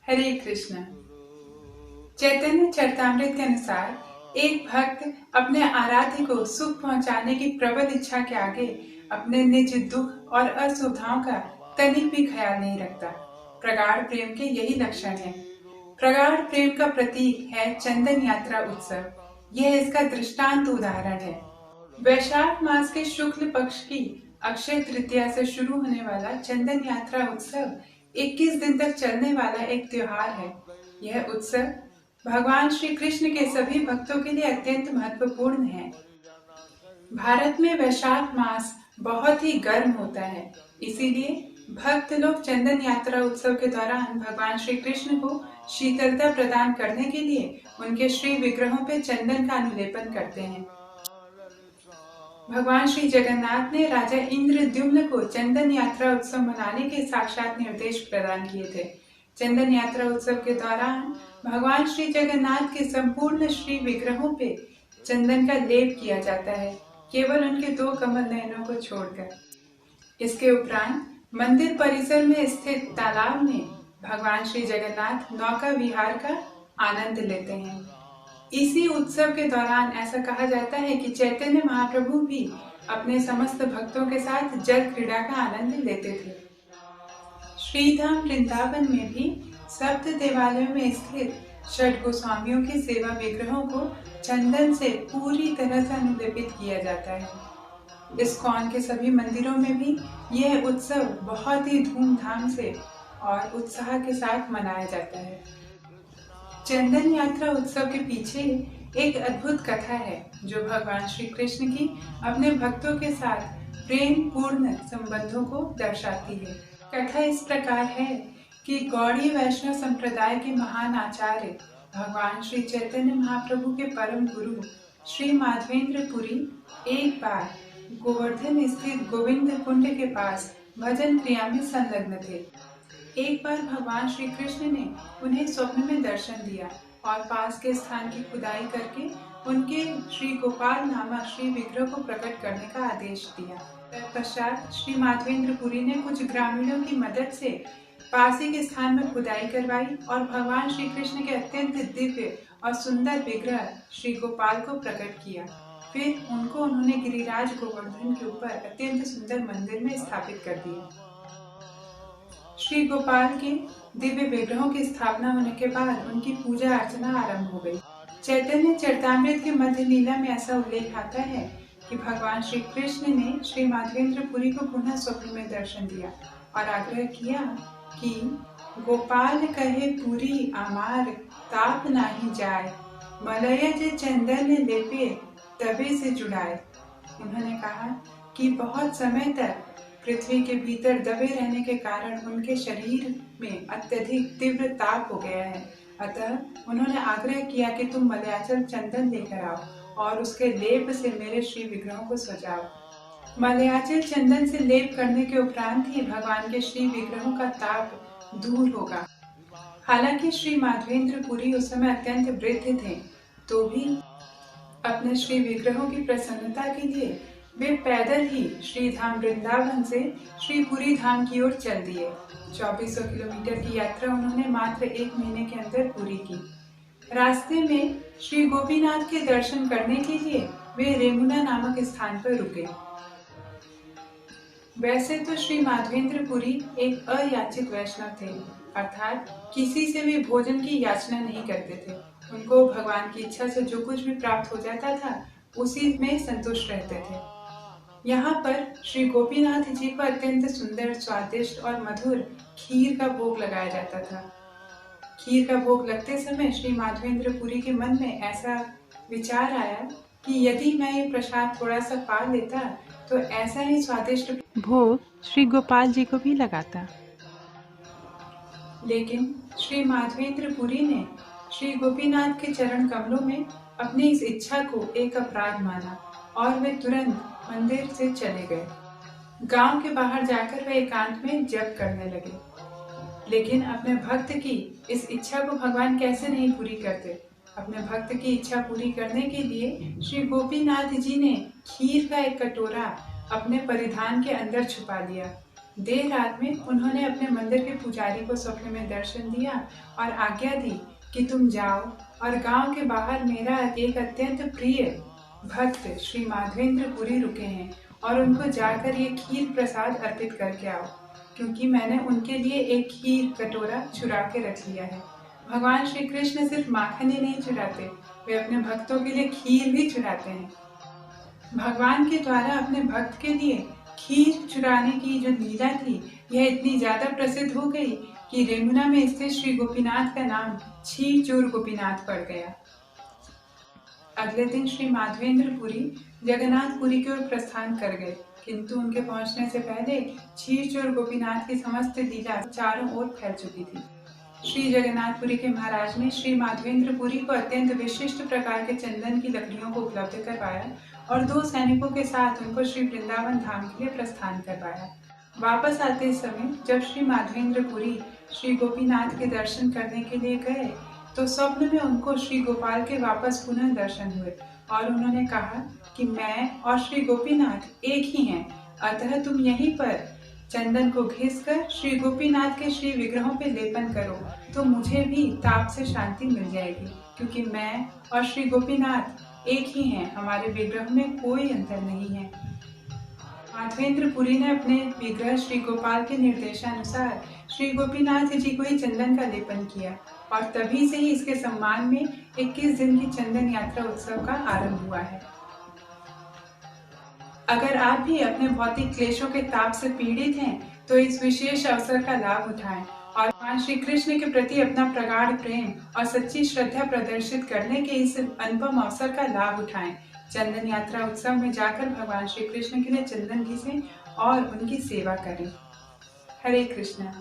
हरे कृष्ण। चैतन्य चरितामृत के अनुसार एक भक्त अपने आराध्य को सुख पहुंचाने की प्रबल इच्छा के आगे अपने निज दुख और असुविधाओं का तनिक भी ख्याल नहीं रखता। प्रगाढ़ प्रेम के यही लक्षण है। प्रगाढ़ प्रेम का प्रतीक है चंदन यात्रा उत्सव। यह इसका दृष्टांत उदाहरण है। वैशाख मास के शुक्ल पक्ष की अक्षय तृतीया से शुरू होने वाला चंदन यात्रा उत्सव 21 दिन तक चलने वाला एक त्योहार है। यह उत्सव भगवान श्री कृष्ण के सभी भक्तों के लिए अत्यंत महत्वपूर्ण है। भारत में वैशाख मास बहुत ही गर्म होता है, इसीलिए भक्त लोग चंदन यात्रा उत्सव के दौरान भगवान श्री कृष्ण को शीतलता प्रदान करने के लिए उनके श्री विग्रहों पर चंदन का अनुलेपन करते हैं। भगवान श्री जगन्नाथ ने राजा इंद्रद्युम्न को चंदन यात्रा उत्सव मनाने के साक्षात निर्देश प्रदान किए थे। चंदन यात्रा उत्सव के दौरान भगवान श्री जगन्नाथ के संपूर्ण श्री विग्रहों पे चंदन का लेप किया जाता है, केवल उनके 2 कमल नयनों को छोड़कर। इसके उपरांत मंदिर परिसर में स्थित तालाब में भगवान श्री जगन्नाथ नौका विहार का आनंद लेते हैं। इसी उत्सव के दौरान ऐसा कहा जाता है कि चैतन्य महाप्रभु भी अपने समस्त भक्तों के साथ जल क्रीड़ा का आनंद लेते थे। श्रीधाम वृंदावन में भी सप्त देवालयों में स्थित षट गोस्वामियों के सेवा विग्रहों को चंदन से पूरी तरह से अनुलेपित किया जाता है। इस्कॉन के सभी मंदिरों में भी यह उत्सव बहुत ही धूमधाम से और उत्साह के साथ मनाया जाता है। चंदन यात्रा उत्सव के पीछे एक अद्भुत कथा है जो भगवान श्री कृष्ण की अपने भक्तों के साथ प्रेम पूर्ण संबंधों को दर्शाती है। कथा इस प्रकार है कि गौड़ीय वैष्णव संप्रदाय के महान आचार्य भगवान श्री चैतन्य महाप्रभु के परम गुरु श्री माधवेंद्र पुरी एक बार गोवर्धन स्थित गोविंद कुंड के पास भजन क्रिया में संलग्न थे। एक बार भगवान श्री कृष्ण ने उन्हें स्वप्न में दर्शन दिया और पास के स्थान की खुदाई करके उनके श्री गोपाल नामक श्री विग्रह को प्रकट करने का आदेश दिया। तत्पश्चात श्री माधवेंद्र पुरी ने कुछ ग्रामीणों की मदद से पास ही के स्थान में खुदाई करवाई और भगवान श्री कृष्ण के अत्यंत दिव्य और सुंदर विग्रह श्री गोपाल को प्रकट किया। फिर उनको उन्होंने गिरिराज गोवर्धन के ऊपर अत्यंत सुंदर मंदिर में स्थापित कर दिया। श्री गोपाल के दिव्य विग्रहों की स्थापना होने के बाद उनकी पूजा अर्चना आरंभ हो गई। चैतन्य चरितामृत के मध्य लीला में ऐसा उल्लेख आता है कि भगवान श्री कृष्ण ने श्री माधवेंद्र पुरी को पुनः स्वप्न में दर्शन दिया और आग्रह किया कि गोपाल कहे पुरी अमार ताप नाही जाए, मलय जे चंदन लेपे तबे से जुड़ाए। उन्होंने कहा कि बहुत समय तक पृथ्वी के भीतर दबे रहने के कारण उनके शरीर में अत्यधिक तीव्र ताप हो गया है। अतः उन्होंने आग्रह किया कि तुम मलयाचल चंदन लेकर आओ और उसके लेप से मेरे श्री विग्रहों को सजाओ। मलयाचल चंदन से लेप करने के उपरांत ही भगवान के श्री विग्रहों का ताप दूर होगा। हालांकि श्री माधवेंद्र पुरी उस समय अत्यंत वृद्ध थे, तो भी अपने श्री विग्रहों की प्रसन्नता के लिए वे पैदल ही श्री धाम वृंदावन से श्री पुरी धाम की ओर चल दिए। 2400 किलोमीटर की यात्रा उन्होंने मात्र 1 महीने के अंदर पूरी की। रास्ते में श्री गोपीनाथ के दर्शन करने के लिए वे रेमुना नामक स्थान पर रुके। वैसे तो श्री माधवेंद्र पुरी एक अयाचित वैष्णव थे, अर्थात किसी से भी भोजन की याचना नहीं करते थे। उनको भगवान की इच्छा से जो कुछ भी प्राप्त हो जाता था उसी में संतुष्ट रहते थे। यहाँ पर श्री गोपीनाथ जी को अत्यंत सुंदर, स्वादिष्ट और मधुर खीर का भोग लगाया जाता था। खीर का भोग लगते समय श्री माधवेंद्र पुरी के मन में ऐसा विचार आया कि यदि मैं ये प्रसाद थोड़ा सा पा लेता तो ऐसा ही स्वादिष्ट भोग श्री गोपाल जी को भी लगाता। लेकिन श्री माधवेंद्र पुरी ने श्री गोपीनाथ के चरण कमलों में अपनी इस इच्छा को एक अपराध माना और वे तुरंत मंदिर से चले गए। गांव के बाहर जाकर वे एकांत में जप करने लगे। लेकिन अपने भक्त की इस इच्छा को भगवान कैसे नहीं पूरी करते। अपने भक्त की इच्छा पूरी करने के लिए श्री गोपीनाथ जी ने खीर का एक कटोरा अपने परिधान के अंदर छुपा लिया। देर रात में उन्होंने अपने मंदिर के पुजारी को स्वप्न में दर्शन दिया और आज्ञा दी कि तुम जाओ और गांव के बाहर मेरा एक अत्यंत प्रिय भक्त श्री माधवेंद्र पुरी रुके हैं और उनको जाकर ये खीर प्रसाद अर्पित करके आओ, क्योंकि मैंने उनके लिए एक खीर कटोरा चुरा के रख लिया है। भगवान श्री कृष्ण सिर्फ माखन ही नहीं चुराते, वे अपने भक्तों के लिए खीर भी चुराते हैं। भगवान के द्वारा अपने भक्त के लिए खीर चुराने की जो लीला थी, यह इतनी ज्यादा प्रसिद्ध हो गई कि रेमुना में स्थित श्री गोपीनाथ का नाम क्षीर चोर गोपीनाथ पड़ गया। अगले दिन श्री माधवेंद्र पुरी जगन्नाथपुरी की ओर प्रस्थान कर गए, किंतु उनके पहुंचने से पहले क्षीर चोर गोपीनाथ की समस्त लीला चारों ओर फैल चुकी थी। श्री जगन्नाथपुरी के महाराज ने श्री माधवेंद्र पुरी को अत्यंत विशिष्ट प्रकार के चंदन की लकड़ियों को उपलब्ध करवाया और 2 सैनिकों के साथ उनको श्री वृंदावन धाम के लिए प्रस्थान करवाया। वापस आते समय जब श्री माधवेंद्र पुरी श्री गोपीनाथ के दर्शन करने के लिए गए तो स्वप्न में उनको श्री गोपाल के वापस पुनः दर्शन हुए और उन्होंने कहा कि मैं और श्री गोपीनाथ एक ही हैं, अतः तुम यहीं पर चंदन को घिसकर श्री गोपीनाथ के श्री विग्रहों पे लेपन करो तो मुझे भी ताप से शांति मिल जाएगी, क्योंकि मैं और श्री गोपीनाथ एक ही हैं, हमारे विग्रह में कोई अंतर नहीं है। माधवेंद्र पुरी ने अपने विग्रह श्री गोपाल के निर्देशानुसार श्री गोपीनाथ जी को ही चंदन का लेपन किया और तभी से ही इसके सम्मान में 21 दिन की चंदन यात्रा उत्सव का आरंभ हुआ है। अगर आप भी अपने भौतिक क्लेशों के ताप से पीड़ित हैं, तो इस विशेष अवसर का लाभ उठाएं और भगवान श्री कृष्ण के प्रति अपना प्रगाढ़ प्रेम और सच्ची श्रद्धा प्रदर्शित करने के इस अनुपम अवसर का लाभ उठाएं। चंदन यात्रा उत्सव में जाकर भगवान श्री कृष्ण के लिए चंदन घिसें और उनकी सेवा करें। हरे कृष्णा।